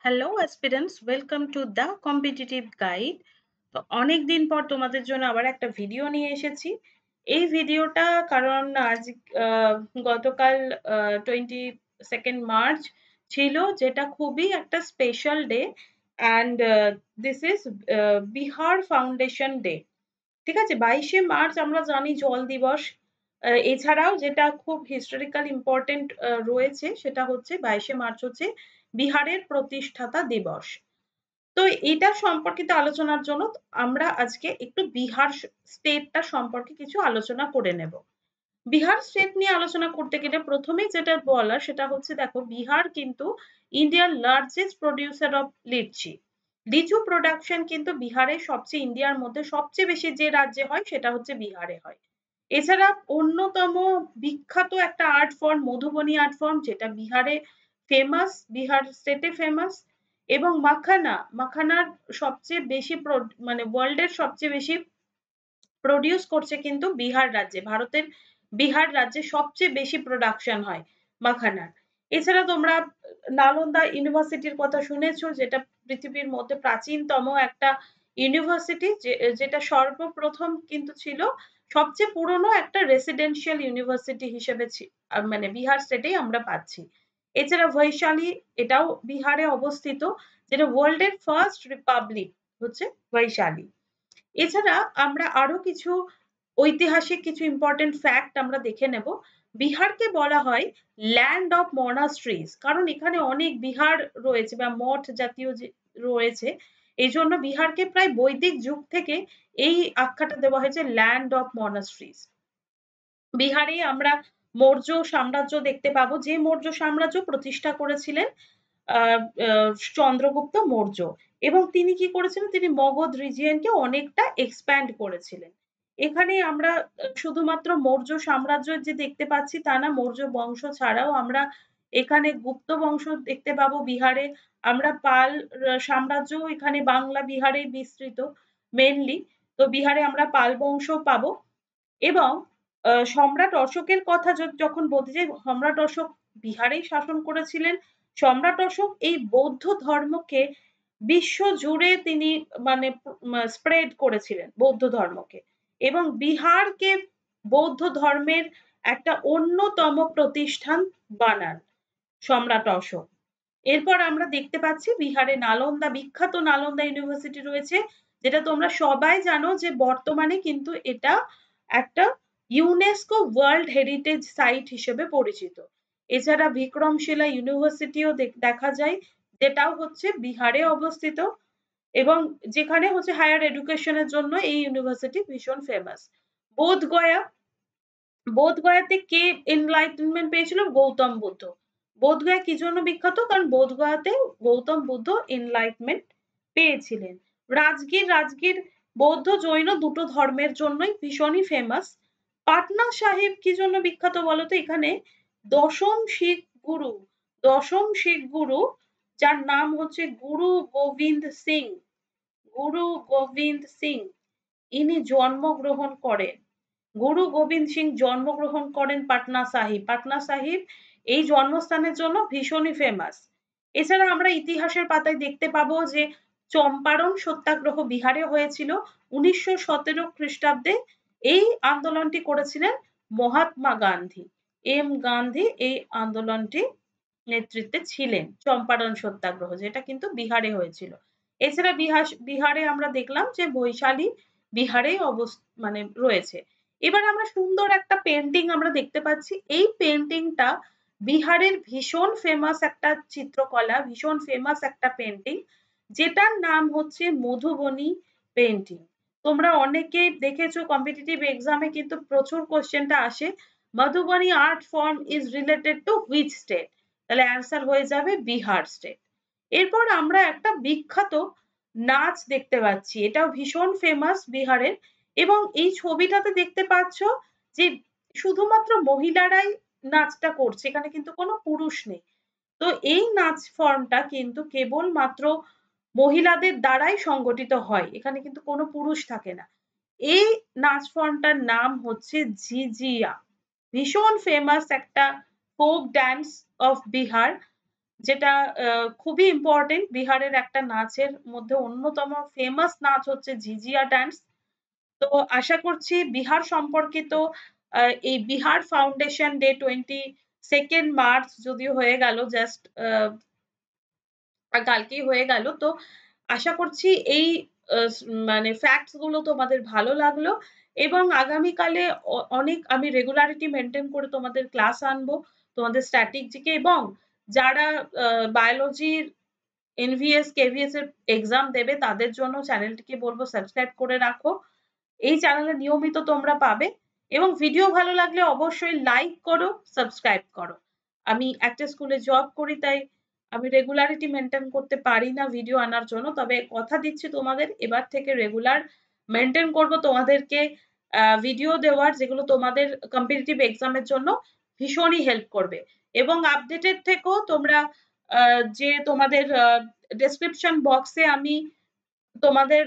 Hello aspirants, welcome to the competitive guide. তো অনেক দিন পর তোমাদের জন্য আবার একটা ভিডিও নিয়ে এসেছি। এই ভিডিওটা কারণ আজ আহ, গতকাল 22 মার্চ ছিল, যেটা খুবই একটা special day. And this is Bihar foundation day. ঠিক আছে, 22শে মার্চ আমরা জানি জল দিবস। এছাড়াও যেটা খুব হিস্টোরিক্যাল ইম্পর্টেন্ট রয়েছে, সেটা হচ্ছে 22শে মার্চ হচ্ছে বিহারের প্রতিষ্ঠাতা দিবস। তো এটা সম্পর্কিত আলোচনার জন্য আমরা আজকে একটু বিহার স্টেটটা সম্পর্কে কিছু আলোচনা করে নেব। বিহার স্টেট নিয়ে আলোচনা করতে গেলে প্রথমেই যেটা বলার সেটা হচ্ছে, দেখো বিহার কিন্তু ইন্ডিয়ার লার্জেস্ট প্রডিউসার অফ লিচি। লিচু প্রোডাকশন কিন্তু বিহারে সবচেয়ে, ইন্ডিয়ার মধ্যে সবচেয়ে বেশি যে রাজ্যে হয় সেটা হচ্ছে বিহারে হয়। এছাড়া অন্যতম বিখ্যাত একটা art form Madhubani art form, যেটা বিহারে ফেমাস, বিহার স্টেটে ফেমাস। এবং মাখানার সবচেয়ে বেশি মানে ওয়ার্ল্ডের সবচেয়ে বেশি প্রডিউস করছে কিন্তু বিহার রাজ্যে। ভারতের বিহার রাজ্যে সবচেয়ে বেশি প্রোডাকশন হয় মাখানার। এছাড়া তোমরা নালন্দা ইউনিভার্সিটির কথা শুনেছো, যেটা পৃথিবীর মধ্যে প্রাচীনতম একটা ইউনিভার্সিটি, যেটা সর্বপ্রথম কিন্তু ছিল সবচেয়ে পুরনো একটা রেসিডেন্সিয়াল ইউনিভার্সিটি হিসেবে মানে বিহার স্টেটেই আমরা পাচ্ছি। এছাড়া বৈশালী, এটাও বিহারে অবস্থিত, যেটা ওয়ার্ল্ডের ফার্স্ট রিপাবলিক হচ্ছে বৈশালী। এছাড়া আমরা আরো কিছু ঐতিহাসিক কিছু ইম্পর্টেন্ট ফ্যাক্ট আমরা দেখে নেব। বিহারকে বলা হয় ল্যান্ড অফ মনাস্ট্রিজ, কারণ এখানে অনেক বিহার রয়েছে বা মঠ জাতীয় রয়েছে। এই জন্য বিহারকে প্রায় বৈদিক যুগ থেকে এই আখ্যাটা দেওয়া হয়েছে ল্যান্ড অফ মনাস্ট্রিজ। বিহারে আমরা মৌর্য সাম্রাজ্য দেখতে পাবো, যে মৌর্য সাম্রাজ্য প্রতিষ্ঠা করেছিলেন চন্দ্রগুপ্ত মৌর্য। এবং তিনি কি করেছিলেন, তিনি মগধ রিজিয়নকে অনেকটা এক্সপ্যান্ড করেছিলেন। এখানে আমরা শুধুমাত্র মৌর্য সাম্রাজ্য যে দেখতে পাচ্ছি তা না, মৌর্য বংশ ছাড়াও আমরা এখানে গুপ্ত বংশ দেখতে পাবো বিহারে। আমরা পাল সাম্রাজ্য এখানে বাংলা বিহারে বিস্তৃত মেনলি। তো বিহারে আমরা পাল বংশ পাবো। এবং সম্রাট অশোকের কথা যখন বলতে যাই, সম্রাট অশোক বিহারেই শাসন করেছিলেন। সম্রাট অশোক এই বৌদ্ধ ধর্মকে বিশ্ব জুড়ে তিনি মানে স্প্রেড করেছিলেন বৌদ্ধ ধর্মকে, এবং বিহারকে বৌদ্ধ ধর্মের একটা অন্যতম প্রতিষ্ঠান বানান সম্রাট অশোক। এরপর আমরা দেখতে পাচ্ছি বিহারে নালন্দা, বিখ্যাত নালন্দা ইউনিভার্সিটি রয়েছে, যেটা তোমরা সবাই জানো যে বর্তমানে কিন্তু এটা একটা ইউনেস্কো ওয়ার্ল্ড হেরিটেজ সাইট হিসেবে পরিচিত। এছাড়া বিক্রমশিলা ইউনিভার্সিটিও দেখা যায়, যেটাও হচ্ছে বিহারে অবস্থিত, এবং যেখানে হচ্ছে হায়ার এডুকেশনের জন্য এই ইউনিভার্সিটি ভীষণ ফেমাস। বোধগয়া, বোধগয়াতে কে এনলাইটেনমেন্ট পেয়েছিল? গৌতম বুদ্ধ। বোধগয়া কি জন্য বিখ্যাত? কারণ বোধগয়াতে গৌতম বুদ্ধ এনলাইটমেন্ট পেয়েছিলেন। রাজগীর বৌদ্ধ জৈন দুটো ধর্মের জন্যই ভীষণই ফেমাস। পাটনা সাহিব কি জন্য বিখ্যাত বলতো? এখানে দশম শিখ গুরু, দশম শিখ গুরু, যার নাম হচ্ছে গুরু গোবিন্দ সিং, গুরু গোবিন্দ সিং, ইনি জন্মগ্রহণ করেন। গুরু গোবিন্দ সিং জন্মগ্রহণ করেন পাটনা সাহিব। পাটনা সাহিব এই জন্মস্থানের জন্য ভীষণই ফেমাস। এছাড়া আমরা ইতিহাসের পাতায় দেখতে পাবো যে চম্পারণ সত্যাগ্রহ বিহারে হয়েছিল 1917 খ্রিস্টাব্দে। এই আন্দোলনটি করেছিলেন মহাত্মা গান্ধী। এম গান্ধী এই আন্দোলনটি নেতৃত্বে ছিলেন, চম্পারণ সত্যাগ্রহ, যেটা কিন্তু বিহারে হয়েছিল। এছাড়া বিহারে আমরা দেখলাম যে বৈশালী বিহারে মানে রয়েছে। এবার আমরা সুন্দর একটা পেন্টিং আমরা দেখতে পাচ্ছি। এই পেন্টিংটা বিহারের ভীষণ ফেমাস একটা চিত্রকলা, ভীষণ ফেমাস একটা পেন্টিং, যেটার নাম হচ্ছে মধুবনী পেন্টিং। তোমরা অনেকে দেখেছো কম্পিটিটিভ এক্সামে কিন্তু প্রচুর কোশ্চেনটা আসে, Madhubani art form is related to which state? তাহলে অ্যান্সার হয়ে যাবে বিহার স্টেট। এরপর আমরা একটা বিখ্যাত নাচ দেখতে পাচ্ছি, এটাও ভীষণ ফেমাস বিহারের। এবং এই ছবিটাতে দেখতে পাচ্ছ যে শুধুমাত্র মহিলারাই নাচটা করছে, এখানে কিন্তু কোনো পুরুষ নেই। তো এই নাচ ফর্মটা কিন্তু কেবলমাত্র মহিলাদের দ্বারাই সংগঠিত হয়, এখানে কিন্তু কোনো পুরুষ থাকে না। এই নাচ ফর্মটার নাম হচ্ছে ঝিঝিয়া, ভীষণ ফেমাস একটা ফোক ডান্স অফ বিহার। যেটা খুবই ইম্পোর্টেন্ট। বিহারের একটা নাচের মধ্যে অন্যতম ফেমাস নাচ হচ্ছে ঝিঝিয়া ডান্স। তো আশা করছি বিহার সম্পর্কিত আ এই Bihar foundation day 22nd March যদিও হয়ে গেল জাস্ট কালকেই হয়ে গেল। তো আশা করছি এই মানে ফ্যাক্টস গুলো তোমাদের ভালো লাগলো এবং আগামীকালে অনেক আমি রেগুলারিটি মেইনটেইন করে তোমাদের ক্লাস আনবো। তোমাদের স্ট্র্যাটেজি এবং যারা আ বায়োলজির এনভিএস, কেভিএস এর এক্সাম দেবে তাদের জন্য চ্যানেলটিকে বলব সাবস্ক্রাইব করে রাখো। এই চ্যানেলে নিয়মিত তোমরা পাবে এবং ভিডিও ভালো লাগলে অবশ্যই লাইক করো, সাবস্ক্রাইব করো। আমি একটা স্কুলে জব করি তাই আমি রেগুলারিটি মেইনটেইন করতে পারি না ভিডিও আনার জন্য। তবে কথা দিচ্ছি তোমাদের এবার থেকে রেগুলার মেইনটেইন করব তোমাদেরকে ভিডিও দেওয়ার যেগুলো তোমাদের কম্পিটিটিভ এক্সাম এর জন্য ভীষণই হেল্প করবে। এবং আপডেটেড থেকো তোমরা যে তোমাদের ডেসক্রিপশন বক্সে আমি তোমাদের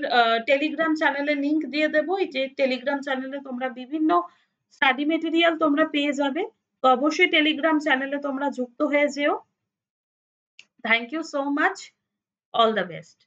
টেলিগ্রাম চ্যানেলের লিংক দিয়ে দেব। এই যে টেলিগ্রাম চ্যানেলে তোমরা বিভিন্ন স্টাডি মেটেরিয়াল তোমরা পেয়ে যাবে। তো অবশ্যই টেলিগ্রাম চ্যানেলে তোমরা যুক্ত হয়ে যেও। Thank you so much. All the best.